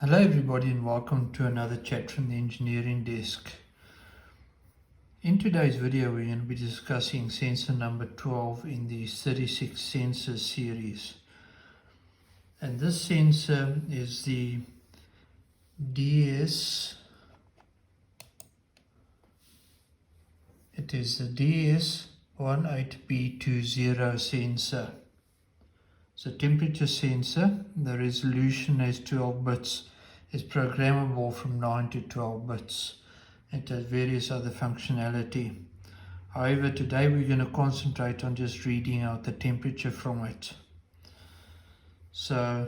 Hello everybody and welcome to another chat from the engineering desk. In today's video we're going to be discussing sensor number 12 in the 36 sensors series. And this sensor is the DS18B20 sensor. It's a temperature sensor. The resolution is 12 bits. It's programmable from 9 to 12 bits. It has various other functionality. However, today we're going to concentrate on just reading out the temperature from it. So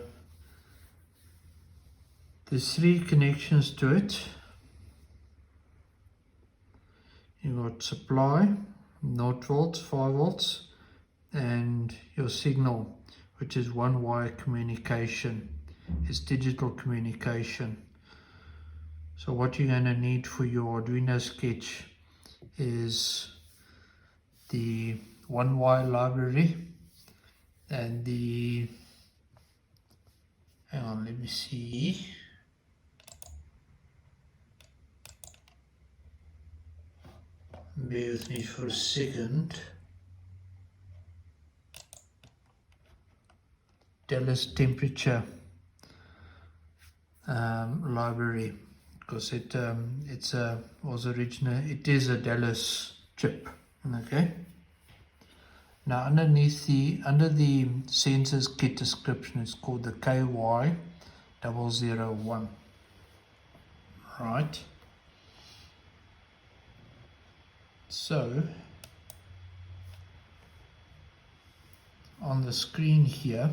there's three connections to it. You've got supply, 0 volts, 5 volts, and your signal, which is one wire communication. It's digital communication. So what you're going to need for your Arduino sketch is the one wire library and the, hang on, let me see. Bear with me for a second. Dallas temperature library, because it is a Dallas chip. Okay. Now under the sensors kit description, it's called the KY001. Right. So on the screen here,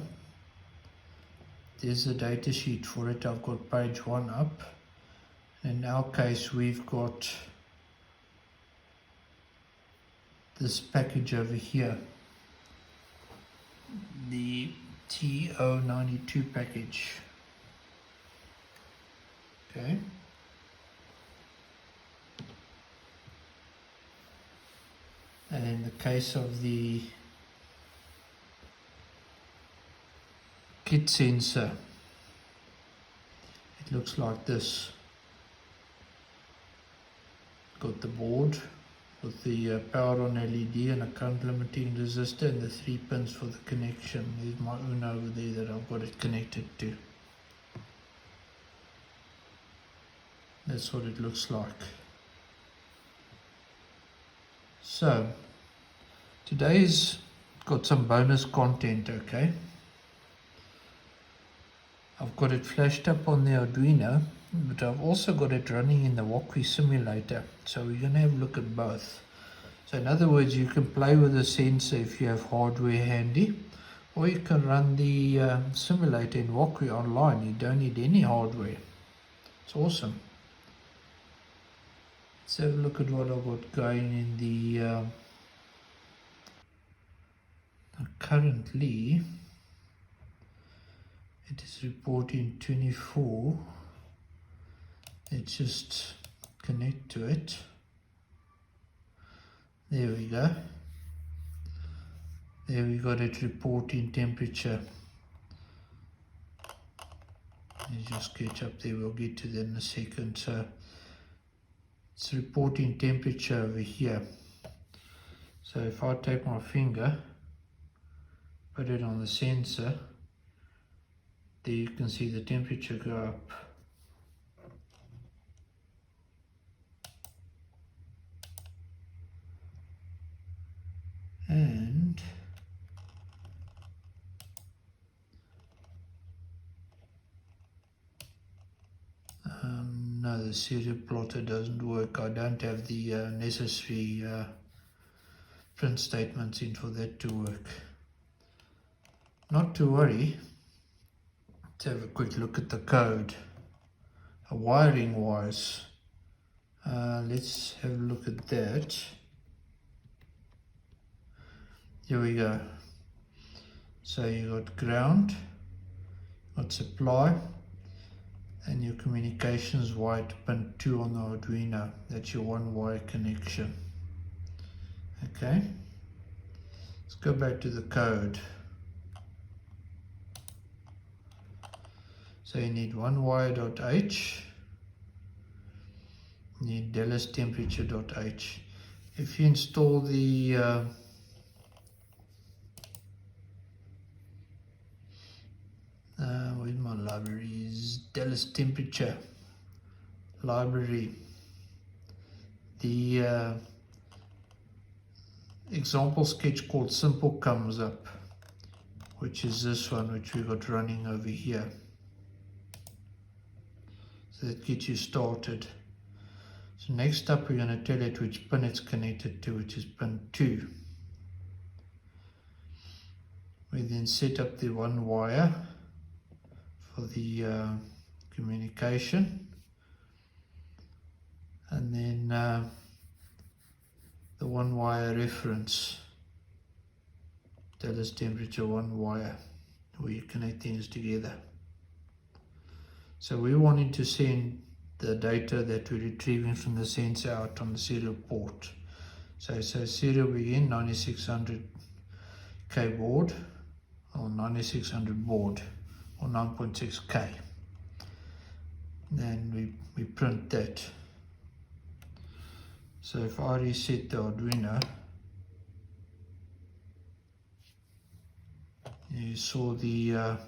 there's a data sheet for it. I've got page 1 up. In our case, we've got this package over here, the TO92 package. Okay. And in the case of the kit sensor, it looks like this. Got the board with the power on LED and a current limiting resistor and the 3 pins for the connection. There's my Uno over there that I've got it connected to. That's what it looks like. So today's got some bonus content, okay? I've got it flashed up on the Arduino, but I've also got it running in the Wokwi simulator. So we're going to have a look at both. So in other words, you can play with the sensor if you have hardware handy, or you can run the simulator in Wokwi online. You don't need any hardware. It's awesome. Let's have a look at what I've got going in the currently. It is reporting 24. Let's just connect to it. There we go. There we got it reporting temperature. Let's just catch up there. We'll get to that in a second. So it's reporting temperature over here. So if I take my finger, put it on the sensor, there you can see the temperature go up. And no, the serial plotter doesn't work. I don't have the necessary print statements in for that to work. Not to worry. Let's have a quick look at the code. Wiring wise, let's have a look at that. Here we go. So you got ground, got supply, and your communications wire to pin 2 on the Arduino. That's your one wire connection. Okay, let's go back to the code. So you need one wire.h, you need Dallas temperature.h. If you install the where's my libraries? Dallas temperature library. The example sketch called simple comes up, which is this one which we got running over here. So that gets you started. So next up we're going to tell it which pin it's connected to, which is pin 2. We then set up the one wire for the communication, and then the one wire reference, Dallas temperature one wire, where you connect things together. So we're wanting to send the data that we're retrieving from the sensor out on the serial port. So serial begin 9600K board, or 9600 board, or 9.6K. Then we print that. So if I reset the Arduino, you saw the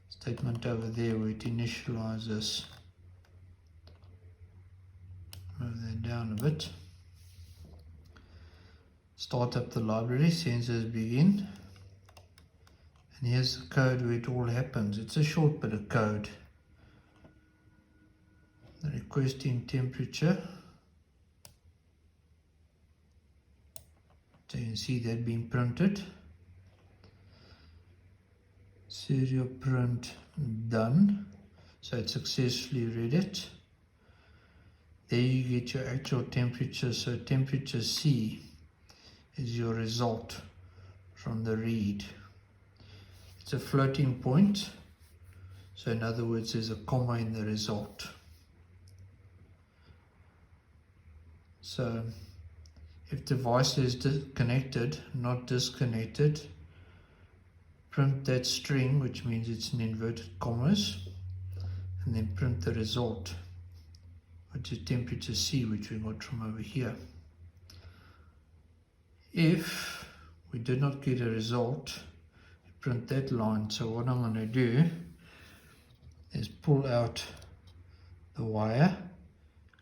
statement over there where it initializes. Move that down a bit. Start up the library, sensors begin. And here's the code where it all happens. It's a short bit of code. The requesting temperature. So you can see that being printed. Serial print done. So it successfully read it. There you get your actual temperature. So temperature C is your result from the read. It's a floating point. So in other words, there's a comma in the result. So if device is connected, not disconnected, print that string, which means it's in inverted commas, and then print the result, which is temperature C, which we got from over here. If we did not get a result, we print that line. So what I'm going to do is pull out the wire,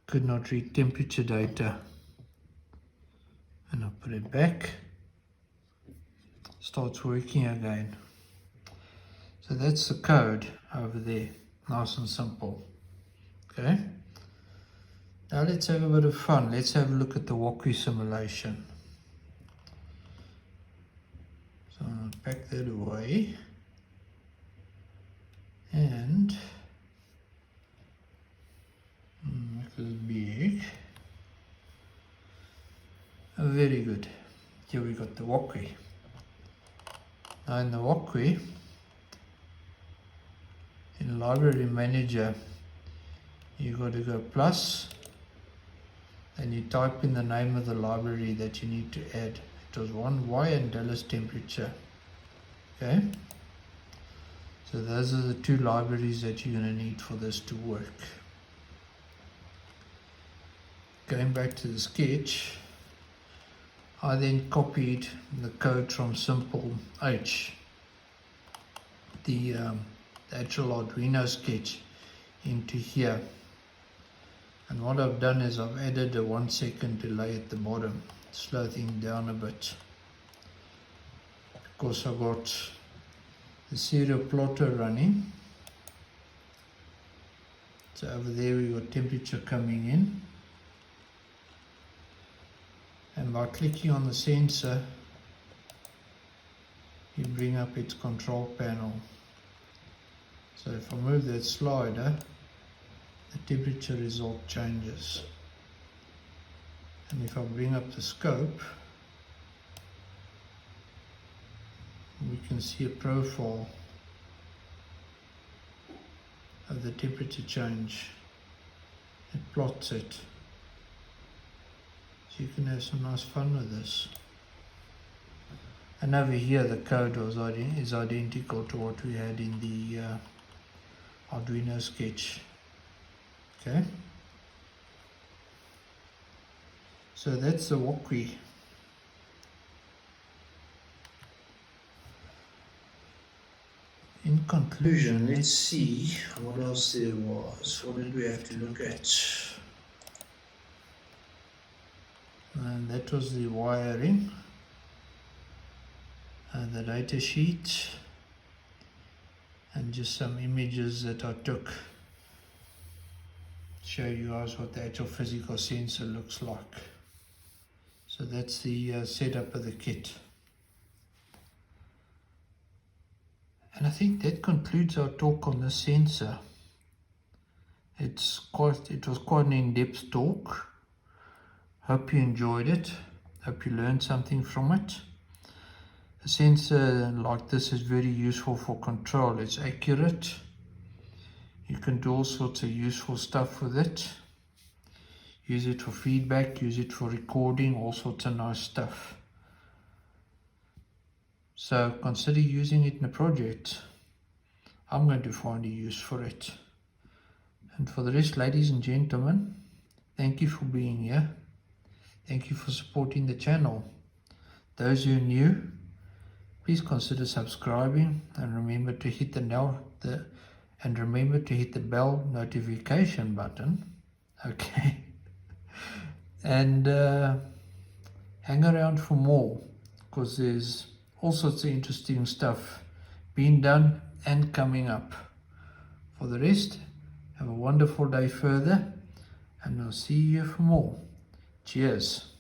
could not read temperature data, and I'll put it back, starts working again. So that's the code over there, nice and simple. Okay, now let's have a bit of fun. Let's have a look at the Wokwi simulation. So I'll pack that away and make it big. Oh, very good. Here we got the Wokwi. Now in the Wokwi, in Library Manager, you got to go plus, and you type in the name of the library that you need to add. It was 1Y and Dallas temperature. Okay, so those are the two libraries that you're going to need for this to work. Going back to the sketch, I then copied the code from Simple H, the actual Arduino sketch, into here. And what I've done is I've added a 1 second delay at the bottom, slow things down a bit. Of course, I've got the serial plotter running. So over there we got temperature coming in. And by clicking on the sensor, you bring up its control panel. So if I move that slider, the temperature result changes. And if I bring up the scope, we can see a profile of the temperature change. It plots it. So you can have some nice fun with this. And over here the code is identical to what we had in the Arduino sketch. Okay, so that's the Wokwi. In conclusion, let's see what else there was. What did we have to look at? And that was the wiring, the data sheet, and just some images that I took. Show you guys what the actual physical sensor looks like. So that's the setup of the kit. And I think that concludes our talk on the sensor. It was quite an in-depth talk. Hope you enjoyed it. Hope you learned something from it. A sensor like this is very useful for control. It's accurate. You can do all sorts of useful stuff with it. Use it for feedback, use it for recording, all sorts of nice stuff. So consider using it in a project. I'm going to find a use for it. And for the rest, ladies and gentlemen, thank you for being here. Thank you for supporting the channel. Those who are new, please consider subscribing and remember to hit the bell notification button. Okay. And hang around for more, because there's all sorts of interesting stuff being done and coming up. For the rest, have a wonderful day further, and I'll see you for more. Cheers.